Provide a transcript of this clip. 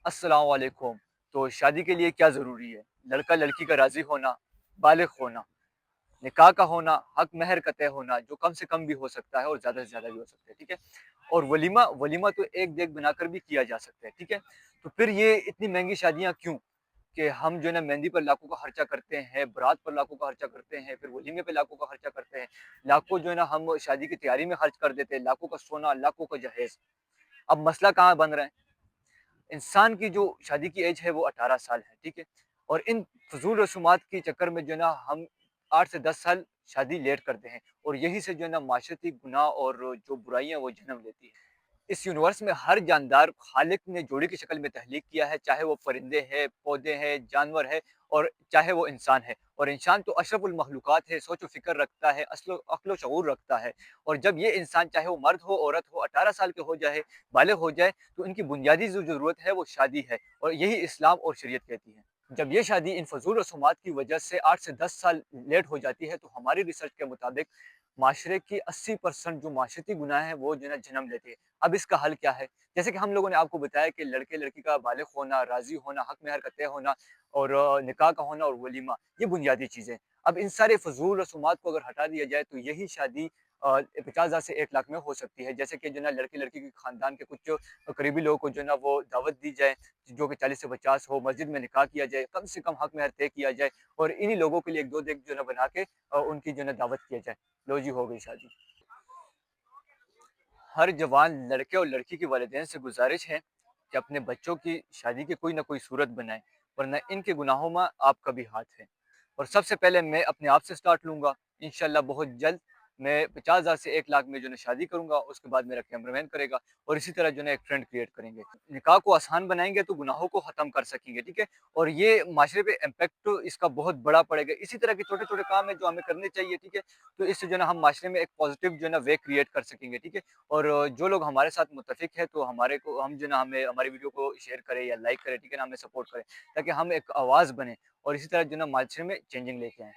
السلام علیکم۔ تو شادی کے لیے کیا ضروری ہے؟ لڑکا لڑکی کا راضی ہونا، بالغ ہونا، نکاح کا ہونا، حق مہر کا طے ہونا جو کم سے کم بھی ہو سکتا ہے اور زیادہ سے زیادہ بھی ہو سکتا ہے، ٹھیک ہے؟ اور ولیمہ ولیمہ تو ایک دیگ بنا کر بھی کیا جا سکتا ہے، ٹھیک ہے؟ تو پھر یہ اتنی مہنگی شادیاں کیوں؟ کہ ہم جو ہے نا مہندی پر لاکھوں کا خرچہ کرتے ہیں، برات پر لاکھوں کا خرچہ کرتے ہیں، پھر ولیمے پہ لاکھوں کا خرچہ کرتے ہیں، لاکھوں جو ہے نا ہم شادی کی تیاری میں خرچ کر دیتے ہیں، لاکھوں کا سونا، لاکھوں کا جہیز۔ اب مسئلہ کہاں بن رہا ہے؟ انسان کی جو شادی کی ایج ہے وہ 18 سال ہے، ٹھیک ہے؟ اور ان فضول رسومات کے چکر میں جو ہے نا ہم 8 سے 10 سال شادی لیٹ کرتے ہیں، اور یہی سے جو ہے نا معاشرتی گناہ اور جو برائیاں وہ جنم لیتی ہیں۔ اس یونیورس میں ہر جاندار خالق نے جوڑی کی شکل میں تخلیق کیا ہے، چاہے وہ پرندے ہیں، پودے ہیں، جانور ہے، اور چاہے وہ انسان ہے۔ اور انسان تو اشرف المخلوقات ہے، سوچ و فکر رکھتا ہے، عقل و شعور رکھتا ہے۔ اور جب یہ انسان چاہے وہ مرد ہو عورت ہو 18 سال کے ہو جائے، بالغ ہو جائے، تو ان کی بنیادی جو ضرورت ہے وہ شادی ہے، اور یہی اسلام اور شریعت کہتی ہے۔ جب یہ شادی ان فضول رسومات کی وجہ سے 8 سے 10 سال لیٹ ہو جاتی ہے، تو ہماری ریسرچ کے مطابق معاشرے کی 80% جو معاشرتی گناہ ہیں وہ جو ہے نا جنم لیتے ہیں۔ اب اس کا حل کیا ہے؟ جیسے کہ ہم لوگوں نے آپ کو بتایا کہ لڑکے لڑکی کا بالغ ہونا، راضی ہونا، حق مہر کا طے ہونا، اور نکاح کا ہونا اور ولیمہ، یہ بنیادی چیزیں۔ اب ان سارے فضول رسومات کو اگر ہٹا دیا جائے تو یہی شادی 50,000 سے 1 لاکھ میں ہو سکتی ہے۔ جیسے کہ جو ہے نا لڑکی لڑکی کے خاندان کے کچھ قریبی لوگوں کو جو ہے نا وہ دعوت دی جائے، جو کہ 40 سے 50 ہو، مسجد میں نکاح کیا جائے، کم سے کم حق مہر طے کیا جائے، اور انہی لوگوں کے لیے ایک دو دیگ جو ہے نا بنا کے ان کی جو ہے نا دعوت کیا جائے۔ لو جی، ہو گئی شادی۔ ہر جوان لڑکے اور لڑکی کے والدین سے گزارش ہے کہ اپنے بچوں کی شادی کی کوئی نہ کوئی صورت بنائیں، ورنہ ان کے گناہوں میں آپ کا بھی ہاتھ ہے۔ اور سب سے پہلے میں اپنے آپ سے سٹارٹ لوں گا، انشاءاللہ بہت جلد میں 50,000 سے 1 لاکھ میں جو ہے نا شادی کروں گا، اس کے بعد میرا کیمرہ مین کرے گا، اور اسی طرح جو ہے نا ایک ٹرینڈ کریٹ کریں گے۔ نکاح کو آسان بنائیں گے تو گناہوں کو ختم کر سکیں گے، ٹھیک ہے؟ اور یہ معاشرے پہ امپیکٹ اس کا بہت بڑا پڑے گا۔ اسی طرح کے چھوٹے چھوٹے کام ہیں جو ہمیں کرنے چاہیے، ٹھیک ہے؟ تو اس سے جو ہے نا ہم معاشرے میں ایک پازیٹیو جو ہے نا وے کریٹ کر سکیں گے، ٹھیک ہے؟ اور جو لوگ ہمارے ساتھ متفق ہے تو ہمارے کو ہم جو ہے نا ہمیں ہماری ویڈیو کو شیئر کرے یا لائک کرے، ٹھیک ہے نا؟ ہمیں سپورٹ کرے، تاکہ ہم ایک آواز بنے اور اسی طرح جو ہے نا معاشرے میں چینجنگ لے کے آئیں۔